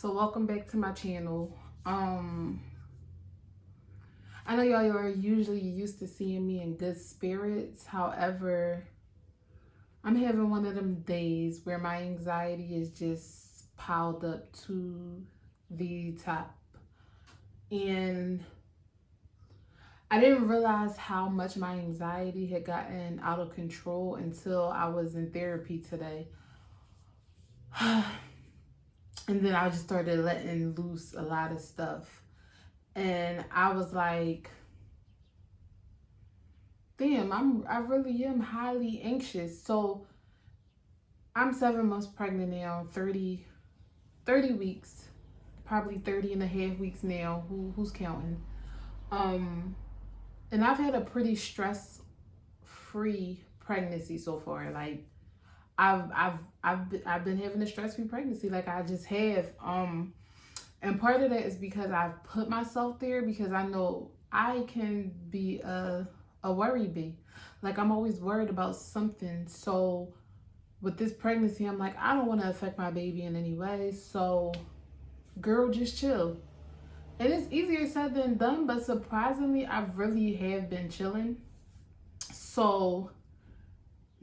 So welcome back to my channel. I know y'all are usually used to seeing me in good spirits. However, I'm having one of them days where my anxiety is just piled up to the top. And I didn't realize how much my anxiety had gotten out of control until I was in therapy today. And then I just started letting loose a lot of stuff. And I was like, damn, I really am highly anxious. So I'm 7 months pregnant now, 30 weeks, probably 30 and a half weeks now. Who's counting? And I've had a pretty stress-free pregnancy so far. Like I've been having a stress-free pregnancy, like I just have. And part of that is because I've put myself there, because I know I can be a worry bee. Like I'm always worried about something. So with this pregnancy, I'm like, I don't want to affect my baby in any way. So girl, just chill. And it's easier said than done, but surprisingly, I really have been chilling. So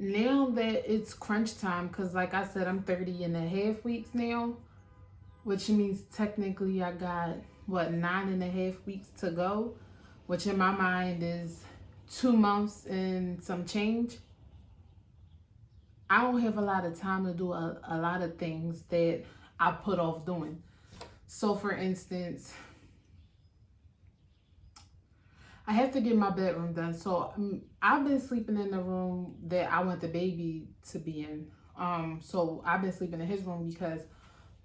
now that it's crunch time, because like I said, I'm 30 and a half weeks now, which means technically I got, 9.5 weeks to go, which in my mind is 2 months and some change. I don't have a lot of time to do a lot of things that I put off doing. So for instance, I have to get my bedroom done. So I've been sleeping in the room that I want the baby to be in. So I've been sleeping in his room because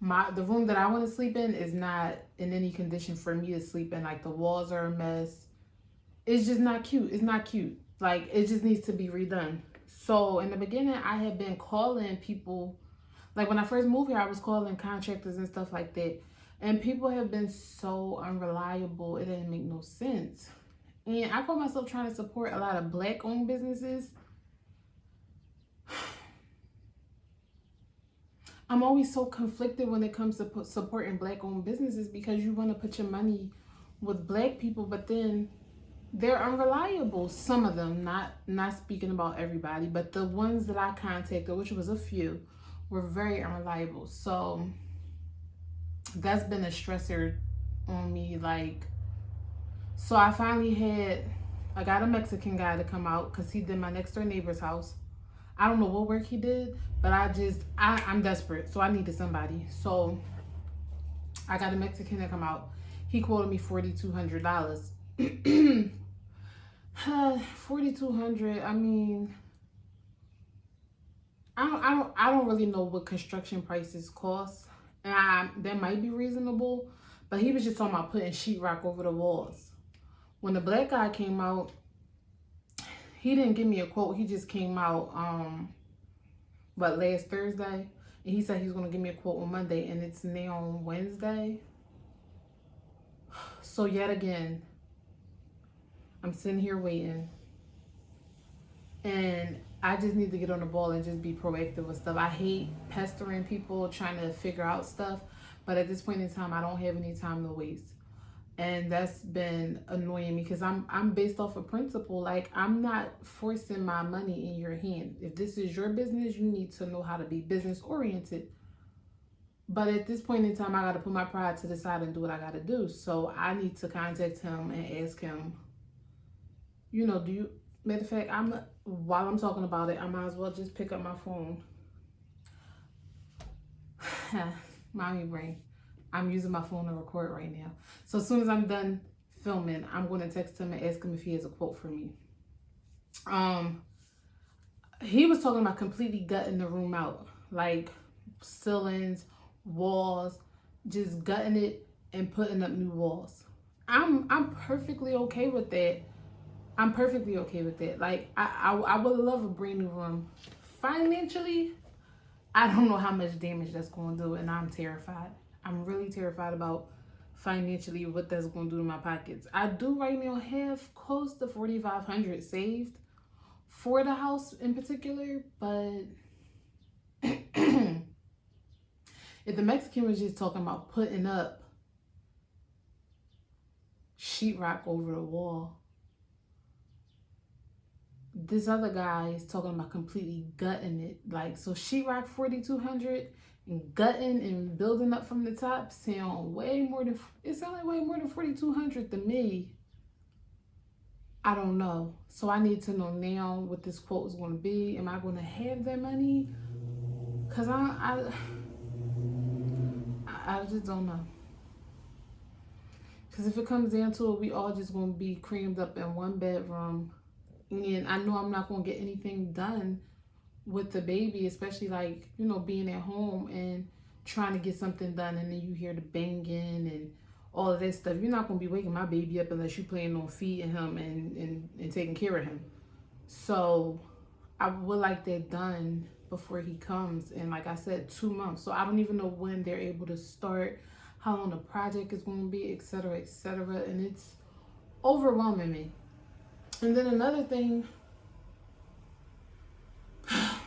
the room that I want to sleep in is not in any condition for me to sleep in. Like the walls are a mess. It's just not cute. It's not cute. Like it just needs to be redone. So in the beginning, I had been calling people. Like when I first moved here, I was calling contractors and stuff like that. And people have been so unreliable. It didn't make no sense. And I call myself trying to support a lot of Black-owned businesses. I'm always so conflicted when it comes to supporting Black-owned businesses, because you want to put your money with Black people, but then they're unreliable. Some of them, not speaking about everybody, but the ones that I contacted, which was a few, were very unreliable. So that's been a stressor on me. Like, so I got a Mexican guy to come out because he did my next door neighbor's house. I don't know what work he did, but I'm desperate, so I needed somebody. So I got a Mexican to come out. He quoted me $4,200. $4,200. I mean, I don't really know what construction prices cost, and that might be reasonable. But he was just talking about putting sheetrock over the walls. When the Black guy came out, he didn't give me a quote. He just came out, last Thursday. And he said he was going to give me a quote on Monday. And it's now Wednesday. So yet again, I'm sitting here waiting. And I just need to get on the ball and just be proactive with stuff. I hate pestering people trying to figure out stuff. But at this point in time, I don't have any time to waste. And that's been annoying me because I'm based off of principle. Like, I'm not forcing my money in your hand. If this is your business, you need to know how to be business oriented. But at this point in time, I got to put my pride to the side and do what I got to do. So I need to contact him and ask him, matter of fact, while I'm talking about it, I might as well just pick up my phone. Mommy brain. I'm using my phone to record right now. So as soon as I'm done filming, I'm going to text him and ask him if he has a quote for me. He was talking about completely gutting the room out. Like ceilings, walls, just gutting it and putting up new walls. I'm perfectly okay with that. I'm perfectly okay with that. Like I would love a brand new room. Financially, I don't know how much damage that's going to do, and I'm terrified. I'm really terrified about financially what that's going to do to my pockets. I do right now have close to $4,500 saved for the house in particular, but If the Mexican was just talking about putting up sheetrock over the wall, this other guy is talking about completely gutting it. Like, so sheetrock 4,200 and gutting and building up from the top sound way more than, it sounds like way more than 4,200 to me. I don't know. So I need to know now what this quote is going to be. Am I going to have that money? Because I just don't know. Because if it comes down to it, we all just going to be crammed up in one bedroom. And I know I'm not going to get anything done with the baby, especially like, you know, being at home and trying to get something done. And then you hear the banging and all of that stuff. You're not going to be waking my baby up unless you're planning on feeding him and taking care of him. So I would like that done before he comes. And like I said, 2 months. So I don't even know when they're able to start, how long the project is going to be, etc., etc. And it's overwhelming me. And then another thing, I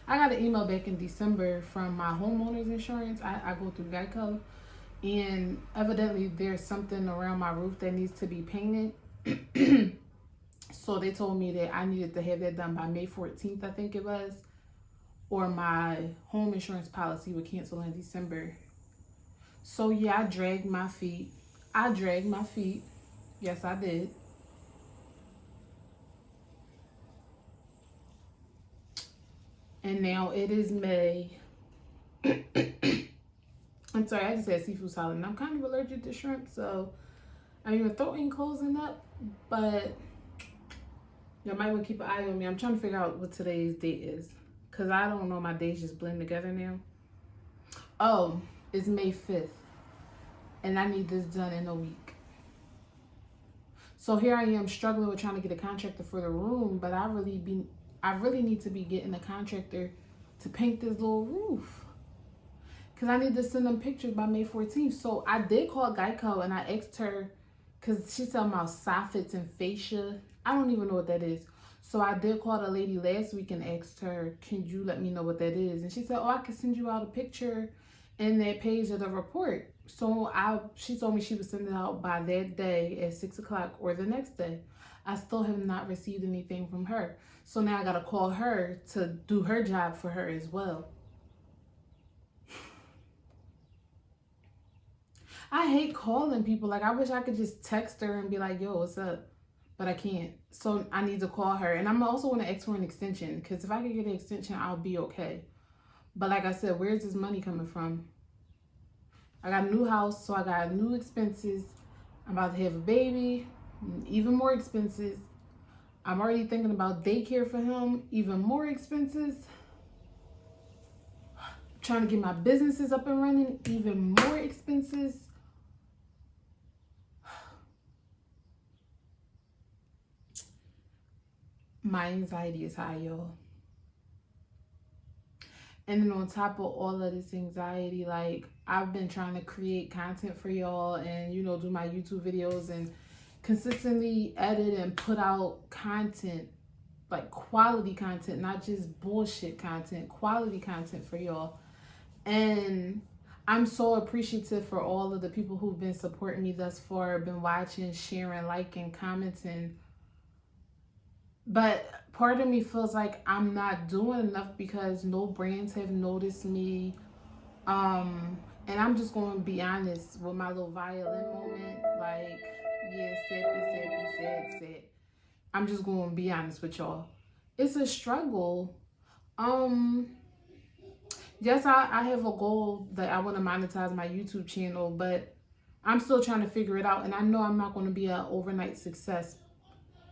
got an email back in December from my homeowner's insurance. I go through Geico, and evidently there's something around my roof that needs to be painted. So they told me that I needed to have that done by May 14th, I think it was, or my home insurance policy would cancel in December. So yeah, I dragged my feet. Yes, I did. And now it is May. I'm sorry, I just had seafood salad and I'm kind of allergic to shrimp, so I mean, my throat ain't closing up, but y'all might want to keep an eye on me. I'm trying to figure out what today's date is, because I don't know, my days just blend together now. Oh, it's May 5th, and I need this done in a week. So here I am struggling with trying to get a contractor for the room, but I really need to be getting a contractor to paint this little roof, because I need to send them pictures by May 14th. So I did call Geico and I asked her, because she's talking about soffits and fascia. I don't even know what that is. So I did call the lady last week and asked her, can you let me know what that is? And she said, oh, I can send you out a picture in that page of the report. So she told me she would send it out by that day at 6 o'clock or the next day. I still have not received anything from her. So now I got to call her to do her job for her as well. I hate calling people. Like, I wish I could just text her and be like, yo, what's up? But I can't. So I need to call her. And I'm also going to ask for an extension, because if I can get an extension, I'll be okay. But like I said, where's this money coming from? I got a new house, so I got new expenses. I'm about to have a baby, even more expenses. I'm already thinking about daycare for him, even more expenses. Trying to get my businesses up and running, even more expenses. My anxiety is high, y'all. And then on top of all of this anxiety, like, I've been trying to create content for y'all and, you know, do my YouTube videos and consistently edit and put out content, like quality content, not just bullshit content, quality content for y'all. And I'm so appreciative for all of the people who've been supporting me thus far, been watching, sharing, liking, commenting. But part of me feels like I'm not doing enough because no brands have noticed me. And I'm just going to be honest with my little violin moment. Like, yeah, sad. I'm just going to be honest with y'all. It's a struggle. Yes, I have a goal that I want to monetize my YouTube channel, but I'm still trying to figure it out. And I know I'm not going to be an overnight success.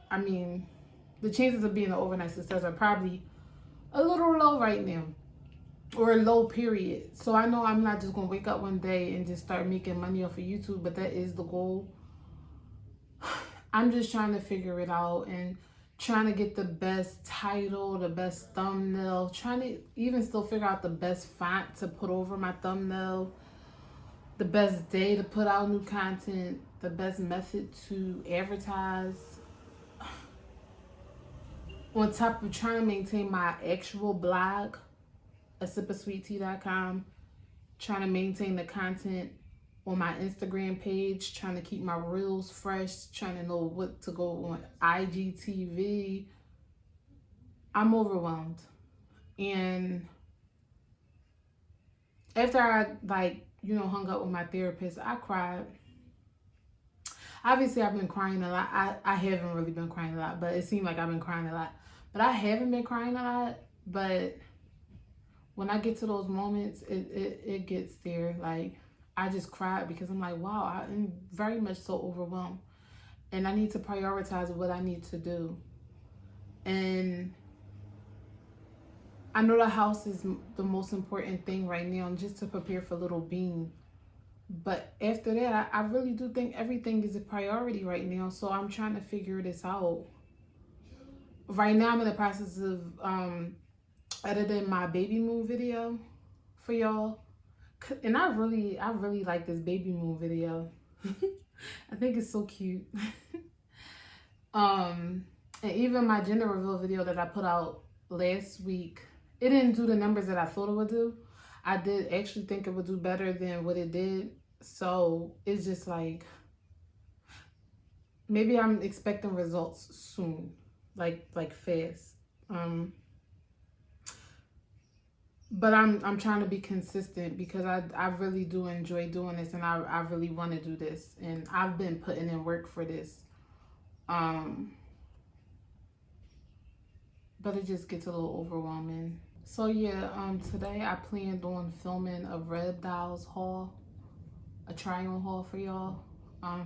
I mean, the chances of being an overnight success are probably a little low right now, or a low period. So I know I'm not just going to wake up one day and just start making money off of YouTube, but that is the goal. I'm just trying to figure it out and trying to get the best title, the best thumbnail, trying to even still figure out the best font to put over my thumbnail, the best day to put out new content, the best method to advertise, on top of trying to maintain my actual blog. asipofsweettea.com, trying to maintain the content on my Instagram page, trying to keep my reels fresh, trying to know what to go on IGTV. I'm overwhelmed. And after I hung up with my therapist, I cried. Obviously, I've been crying a lot. I haven't really been crying a lot, but it seemed like I've been crying a lot. But I haven't been crying a lot. But when I get to those moments, it gets there. Like, I just cried because I'm like, wow, I'm very much so overwhelmed. And I need to prioritize what I need to do. And I know the house is the most important thing right now, and just to prepare for little Bean. But after that, I really do think everything is a priority right now. So I'm trying to figure this out. Right now, I'm in the process of editing my baby moon video for y'all. And I really like this baby moon video. I think it's so cute. And even my gender reveal video that I put out last week, it didn't do the numbers that I thought it would do. I did actually think it would do better than what it did. So it's just like, maybe I'm expecting results soon, like fast. But I'm trying to be consistent because I really do enjoy doing this, and I really want to do this, and I've been putting in work for this. But it just gets a little overwhelming. So yeah, today I planned on filming a Rebdolls haul, a try-on haul for y'all,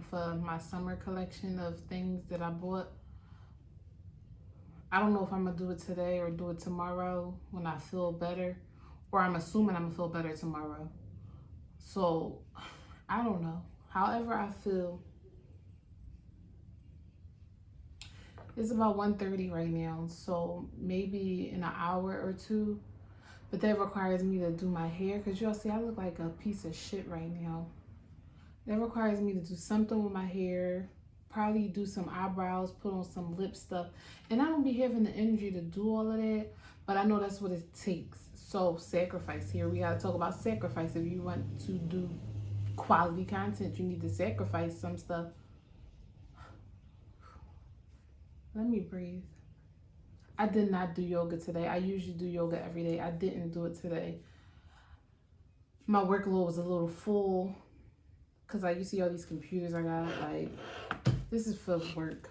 for my summer collection of things that I bought. I don't know if I'm gonna do it today or do it tomorrow when I feel better, or I'm assuming I'm gonna feel better tomorrow. So I don't know. However I feel. It's about 1:30 right now, so maybe in an hour or two. But that requires me to do my hair, because y'all see I look like a piece of shit right now. That requires me to do something with my hair, probably do some eyebrows, put on some lip stuff. And I don't be having the energy to do all of that, but I know that's what it takes. So sacrifice here. We gotta talk about sacrifice. If you want to do quality content, you need to sacrifice some stuff. Let me breathe. I did not do yoga today. I usually do yoga every day. I didn't do it today. My workload was a little full because you see all these computers I got. Like, this is for work.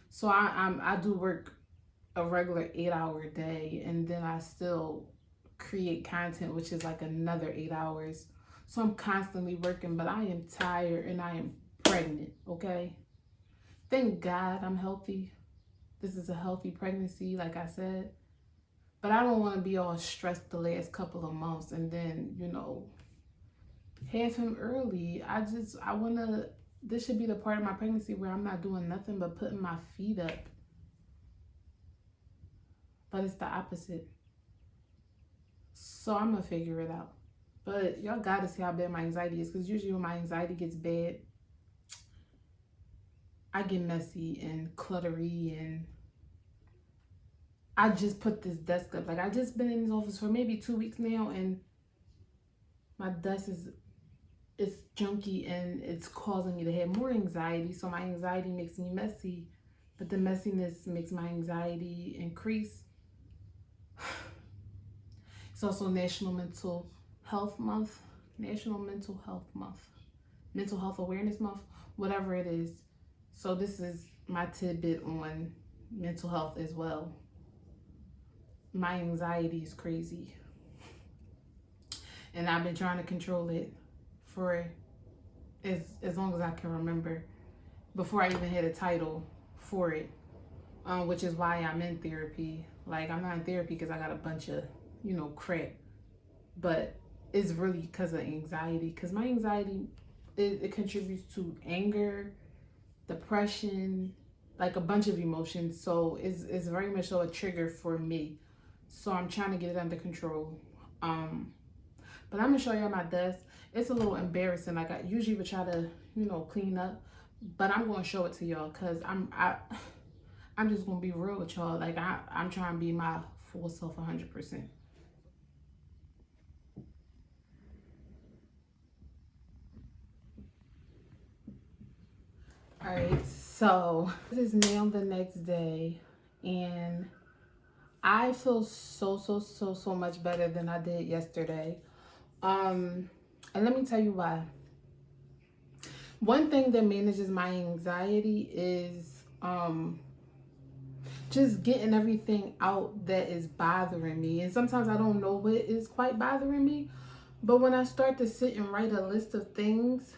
So I do work a regular 8-hour day, and then I still create content, which is like another 8 hours. So I'm constantly working, but I am tired and I am pregnant, okay? Thank God I'm healthy. This is a healthy pregnancy, like I said. But I don't want to be all stressed the last couple of months and then, have him early. I want to, this should be the part of my pregnancy where I'm not doing nothing but putting my feet up. But it's the opposite. So I'm going to figure it out. But y'all got to see how bad my anxiety is, because usually when my anxiety gets bad, I get messy and cluttery, and I just put this desk up. Like, I just been in this office for maybe 2 weeks now, and my desk is junky, and it's causing me to have more anxiety. So my anxiety makes me messy, but the messiness makes my anxiety increase. It's also National Mental Health Month, National Mental Health Month, Mental Health Awareness Month, whatever it is. So this is my tidbit on mental health as well. My anxiety is crazy. And I've been trying to control it for as long as I can remember, before I even had a title for it, which is why I'm in therapy. Like, I'm not in therapy because I got a bunch of, crap, but it's really because of anxiety, because my anxiety, it contributes to anger, depression, like a bunch of emotions. So it's very much so a trigger for me. So I'm trying to get it under control. But I'm gonna show y'all my desk. It's a little embarrassing. Like, I usually would try to, clean up, but I'm gonna show it to y'all because I'm just gonna be real with y'all. Like, I'm trying to be my full self 100%. Alright, so it is now the next day and I feel so much better than I did yesterday. And let me tell you why. One thing that manages my anxiety is just getting everything out that is bothering me. And sometimes I don't know what is quite bothering me, but when I start to sit and write a list of things,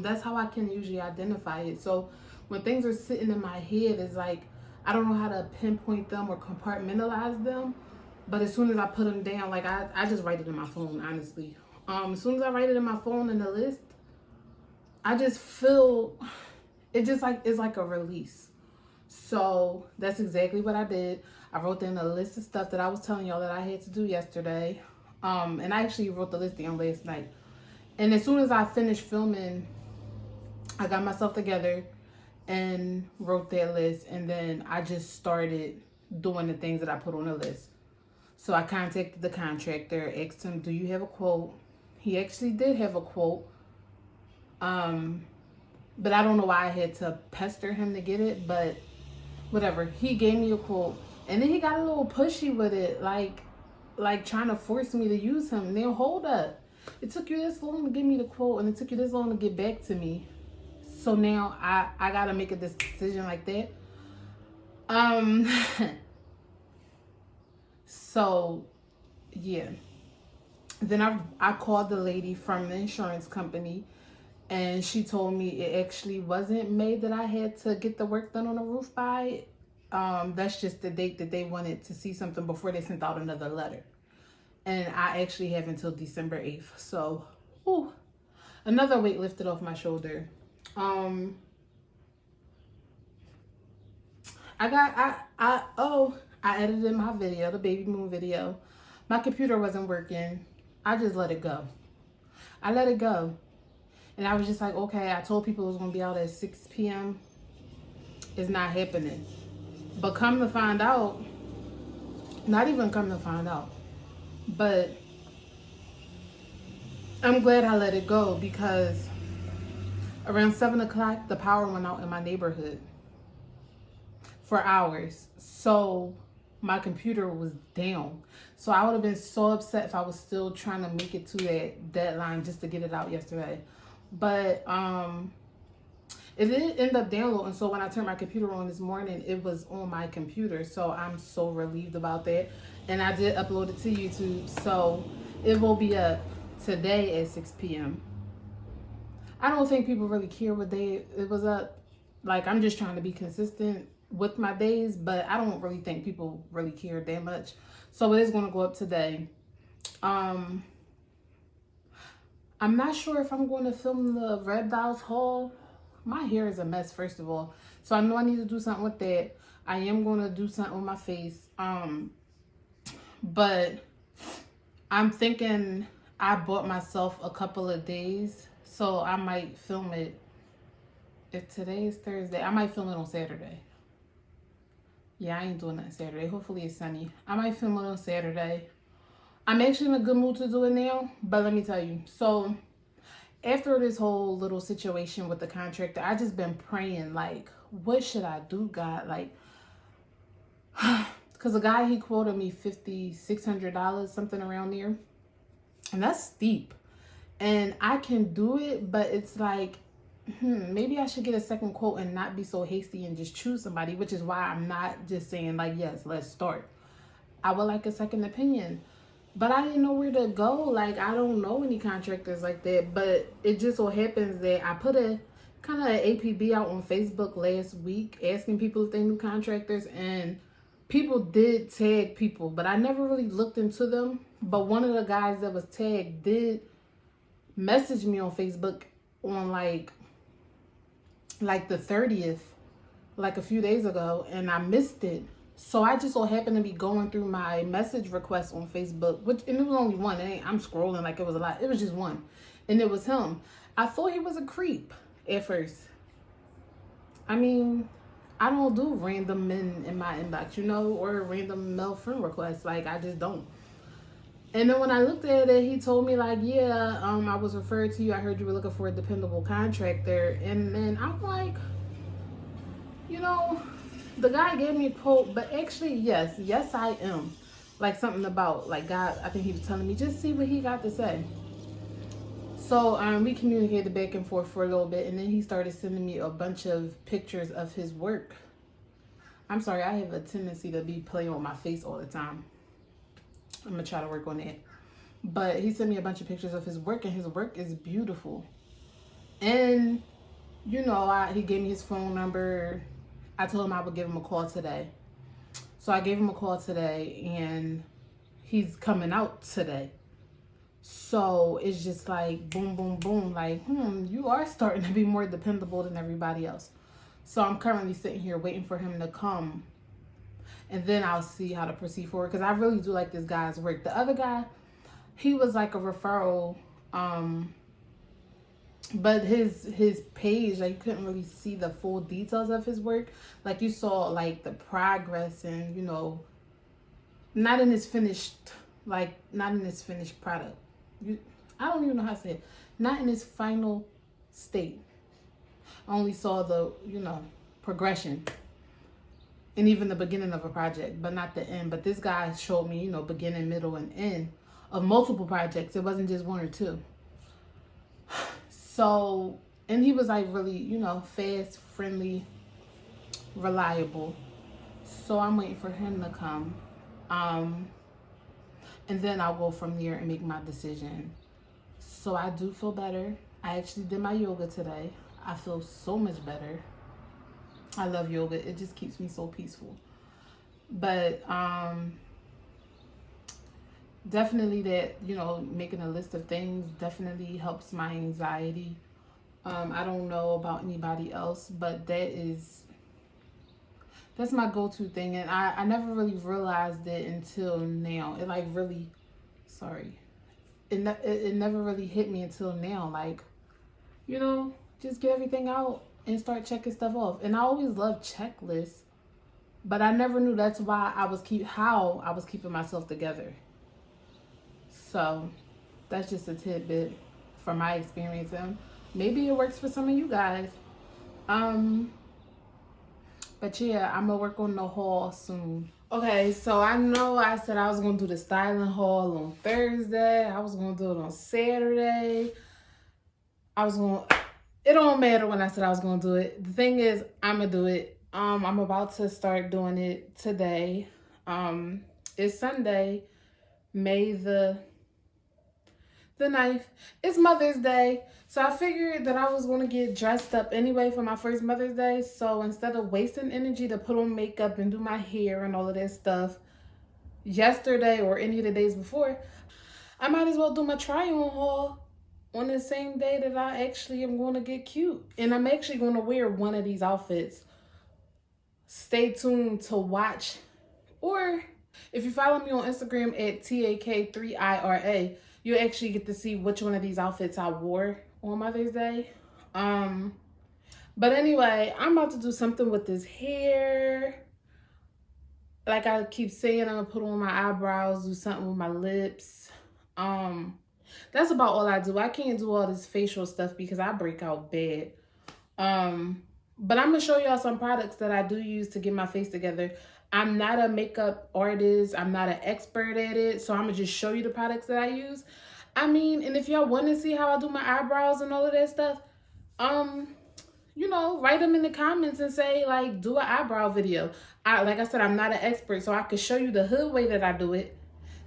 that's how I can usually identify it. So when things are sitting in my head, it's like I don't know how to pinpoint them or compartmentalize them. But as soon as I put them down, like I just write it in my phone, honestly. As soon as I write it in my phone in the list, I just feel it just like it's like a release. So that's exactly what I did. I wrote down a list of stuff that I was telling y'all that I had to do yesterday. And I actually wrote the list down last night. And as soon as I finished filming, I got myself together and wrote that list. And then I just started doing the things that I put on the list. So I contacted the contractor, asked him, do you have a quote? He actually did have a quote. But I don't know why I had to pester him to get it, but whatever. He gave me a quote. And then he got a little pushy with it, like trying to force me to use him. Now hold up. It took you this long to give me the quote and it took you this long to get back to me. So now I gotta make a decision like that. So yeah. Then I called the lady from the insurance company and she told me it actually wasn't May that I had to get the work done on the roof by. That's just the date that they wanted to see something before they sent out another letter. And I actually have until December 8th. So, whew, another weight lifted off my shoulder. I edited my video, the baby moon video. My computer wasn't working. I just let it go. I let it go. And I was just like, okay, I told people it was going to be out at 6 p.m. It's not happening. But come to find out, not even come to find out, but I'm glad I let it go because around 7 o'clock, the power went out in my neighborhood for hours. So my computer was down. So I would have been so upset if I was still trying to make it to that deadline just to get it out yesterday. But it did end up downloading. So when I turned my computer on this morning, it was on my computer. So I'm so relieved about that. And I did upload it to YouTube. So it will be up today at 6 p.m. I don't think people really care what day it was up. Like, I'm just trying to be consistent with my days, but I don't really think people really care that much. So it is going to go up today. I'm not sure if I'm going to film the Rebdolls haul. My hair is a mess, first of all. So I know I need to do something with that. I am going to do something with my face. But I'm thinking I bought myself a couple of days. So I might film it. If today is Thursday, I might film it on Saturday. Yeah, I ain't doing that Saturday. Hopefully it's sunny. I might film it on Saturday. I'm actually in a good mood to do it now. But let me tell you. So after this whole little situation with the contractor, I just been praying, like, what should I do, God? Like, because the guy, he quoted me $5,600, something around there. And that's steep. And I can do it, but it's like, maybe I should get a second quote and not be so hasty and just choose somebody, which is why I'm not just saying, like, yes, let's start. I would like a second opinion. But I didn't know where to go. Like, I don't know any contractors like that. But it just so happens that I put a kind of an APB out on Facebook last week asking people if they knew contractors. And people did tag people. But I never really looked into them. But one of the guys that was tagged did message me on Facebook on like the 30th, like a few days ago. And I missed it. So I just so happened to be going through my message requests on Facebook, and it was only one. I'm scrolling like it was a lot. It was just one. And it was him. I thought he was a creep at first. I mean, I don't do random men in my inbox, or random male friend requests. Like, I just don't. And then when I looked at it, he told me like, yeah, I was referred to you. I heard you were looking for a dependable contractor. And then I'm like, you know, the guy gave me a quote, but actually, yes, I am. Like something about like God, I think he was telling me, just see what he got to say. So we communicated back and forth for a little bit, and then he started sending me a bunch of pictures of his work. I'm sorry, I have a tendency to be playing with my face all the time. I'm gonna try to work on that. But he sent me a bunch of pictures of his work, and his work is beautiful. And you know, he gave me his phone number. I told him I would give him a call today. So I gave him a call today, and he's coming out today. So it's just like boom, boom, boom. Like, you are starting to be more dependable than everybody else. So I'm currently sitting here waiting for him to come. And then I'll see how to proceed forward. Because I really do like this guy's work. The other guy, he was like a referral. But his page, like, you couldn't really see the full details of his work. Like, you saw, like, the progress and, you know, not in his finished product. I don't even know how to say it. Not in its final state. I only saw the, you know, progression and even the beginning of a project, but not the end. But this guy showed me, you know, beginning, middle, and end of multiple projects. It wasn't just one or two. So, and he was like really, you know, fast, friendly, reliable. So I'm waiting for him to come. And then I'll go from there and make my decision. So I do feel better. I actually did my yoga today. I feel so much better. I love yoga. It just keeps me so peaceful. But definitely that, you know, making a list of things definitely helps my anxiety. I don't know about anybody else, but that's my go-to thing. And I never really realized it until now. It like really, it never really hit me until now. Like, you know, just get everything out and start checking stuff off. And I always loved checklists, but I never knew that's why how I was keeping myself together. So that's just a tidbit from my experience. And maybe it works for some of you guys. But yeah, I'm gonna work on the haul soon. Okay, so I know I said I was gonna do the styling haul on Thursday. I was gonna do it on Saturday. It don't matter when I said I was gonna do it. The thing is, I'm gonna do it. I'm about to start doing it today. It's Sunday, May the 9th. It's Mother's Day. So I figured that I was going to get dressed up anyway for my first Mother's Day. So instead of wasting energy to put on makeup and do my hair and all of that stuff yesterday or any of the days before, I might as well do my try-on haul on the same day that I actually am going to get cute. And I'm actually going to wear one of these outfits. Stay tuned to watch. Or if you follow me on Instagram at TAK3IRA, you actually get to see which one of these outfits I wore on Mother's Day. But anyway, I'm about to do something with this hair. Like I keep saying, I'm gonna put on my eyebrows, do something with my lips. That's about all I do. I can't do all this facial stuff because I break out bad. But I'm gonna show y'all some products that I do use to get my face together. I'm not a makeup artist. I'm not an expert at it. So I'm going to just show you the products that I use. I mean, and if y'all want to see how I do my eyebrows and all of that stuff, you know, write them in the comments and say, like, do an eyebrow video. Like I said, I'm not an expert. So I could show you the hood way that I do it.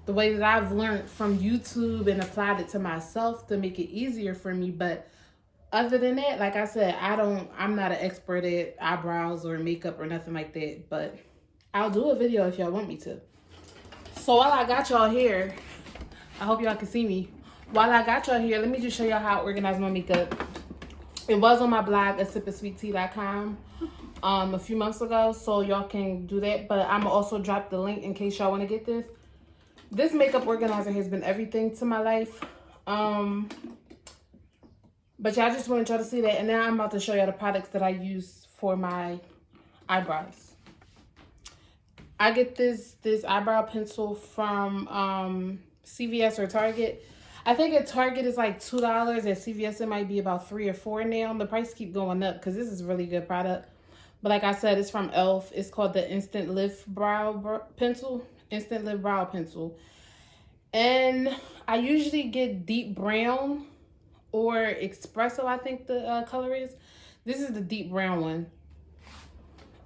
The way that I've learned from YouTube and applied it to myself to make it easier for me. But other than that, like I said, I'm not an expert at eyebrows or makeup or nothing like that. But I'll do a video if y'all want me to. So while I got y'all here, I hope y'all can see me. While I got y'all here, let me just show y'all how I organize my makeup. It was on my blog, asipofsweettea.com, a few months ago, so y'all can do that. But I'm gonna also drop the link in case y'all want to get this. This makeup organizer has been everything to my life. But y'all just wanted y'all to see that. And now I'm about to show y'all the products that I use for my eyebrows. I get this eyebrow pencil from CVS or Target. I think at Target it's like $2. At CVS it might be about $3 or $4 now. The price keep going up because this is a really good product. But like I said, it's from e.l.f. It's called the Instant Lift Brow Pencil. Instant Lift Brow Pencil. And I usually get deep brown or espresso, I think the color is. This is the deep brown one.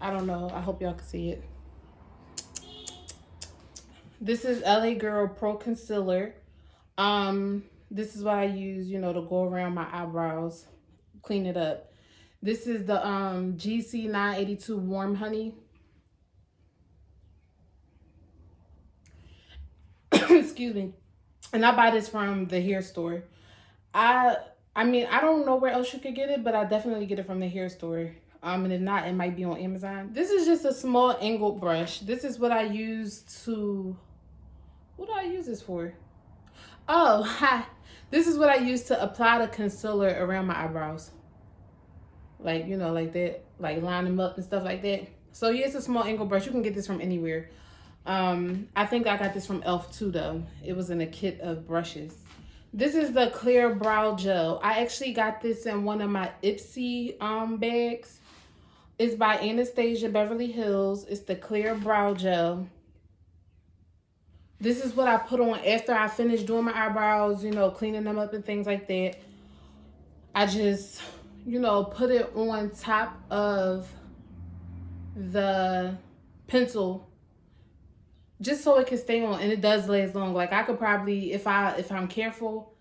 I don't know. I hope y'all can see it. This is LA Girl Pro Concealer. This is what I use, you know, to go around my eyebrows, clean it up. This is the GC 982 Warm Honey. Excuse me. And I buy this from the hair store. I mean, I don't know where else you could get it, but I definitely get it from the hair store. And if not, it might be on Amazon. This is just a small angled brush. This is what I use to... What do I use this for? Oh, hi. This is what I use to apply the concealer around my eyebrows. Like, you know, like that. Like, line them up and stuff like that. So, yeah, it's a small angle brush. You can get this from anywhere. I think I got this from e.l.f. too, though. It was in a kit of brushes. This is the Clear Brow Gel. I actually got this in one of my Ipsy bags. It's by Anastasia Beverly Hills. It's the Clear Brow Gel. This is what I put on after I finish doing my eyebrows, you know, cleaning them up and things like that. I just, you know, put it on top of the pencil just so it can stay on, and it does last long. Like, I could probably, if I'm careful,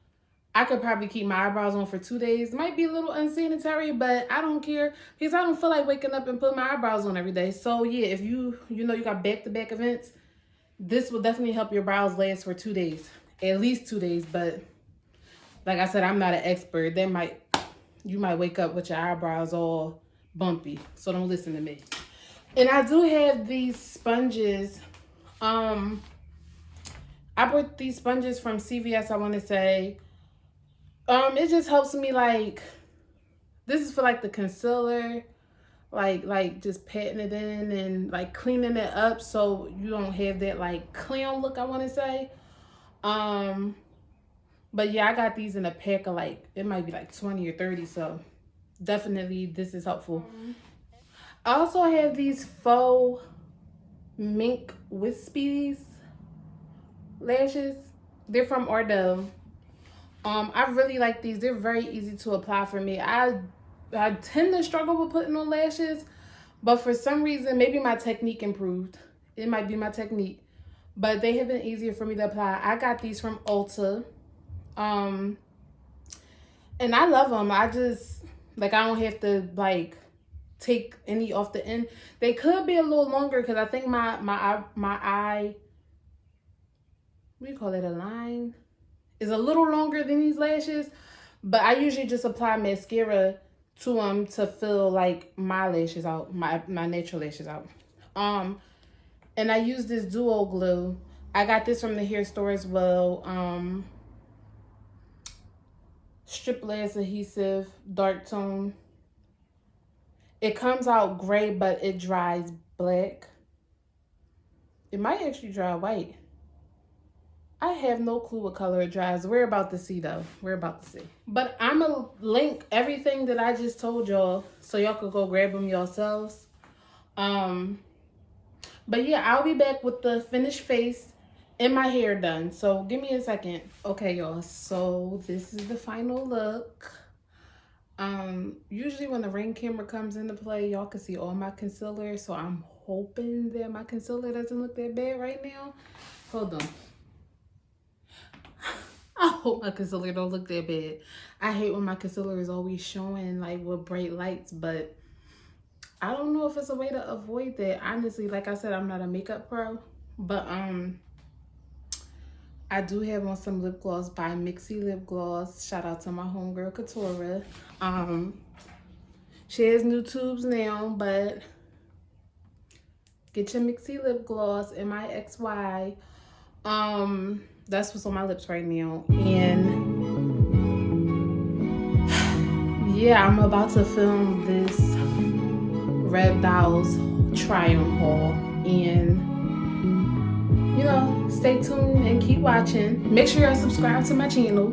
I could probably keep my eyebrows on for 2 days. It might be a little unsanitary, but I don't care because I don't feel like waking up and putting my eyebrows on every day. So yeah, if you know you got back-to-back events, this will definitely help your brows last for 2 days, at least 2 days. But like I said, I'm not an expert. You might wake up with your eyebrows all bumpy, so don't listen to me. And I do have these sponges. I bought these sponges from CVS, I want to say. It just helps me, like, this is for like the concealer, like just patting it in and like cleaning it up so you don't have that like clown look, I want to say. But yeah, I got these in a pack of like, it might be like 20 or 30, so definitely this is helpful. I also have these faux mink wispies lashes. They're from Ardell. I really like these. They're very easy to apply for me. I tend to struggle with putting on lashes, but for some reason, maybe my technique improved. It might be my technique, but they have been easier for me to apply. I got these from Ulta, and I love them. I just, like, I don't have to like take any off the end. They could be a little longer because I think my eye, what do you call it, a line, is a little longer than these lashes. But I usually just apply mascara to them to fill like my lashes out, my natural lashes out. And I use this duo glue. I got this from the hair store as well. Strip Lash adhesive, dark tone. It comes out gray, but it dries black. It might actually dry white. I have no clue what color it dries. We're about to see, though. We're about to see. But I'm going to link everything that I just told y'all so y'all could go grab them yourselves. But yeah, I'll be back with the finished face and my hair done. So give me a second. Okay, y'all. So this is the final look. Usually when the Ring camera comes into play, y'all can see all my concealer. So I'm hoping that my concealer doesn't look that bad right now. Hold on. I hope my concealer don't look that bad. I hate when my concealer is always showing like with bright lights, but I don't know if it's a way to avoid that. Honestly, like I said, I'm not a makeup pro, but I do have on some lip gloss by Mixie Lip Gloss. Shout out to my homegirl Katora. She has new tubes now, but get your Mixie Lip Gloss, MIXY. That's what's on my lips right now. And yeah, I'm about to film this Rebdolls Try-on Haul. And you know, stay tuned and keep watching. Make sure y'all subscribe to my channel.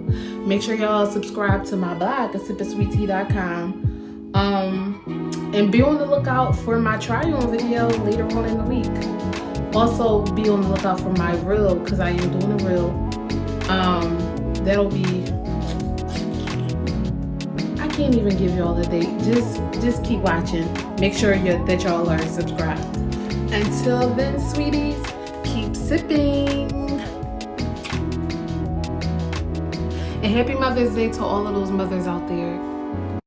Make sure y'all subscribe to my blog at sippingsweettea.com. And be on the lookout for my try-on video later on in the week. Also, be on the lookout for my reel, because I am doing a reel. That'll be, I can't even give y'all the date. Just keep watching. Make sure that y'all are subscribed. Until then, sweeties, keep sipping. And happy Mother's Day to all of those mothers out there.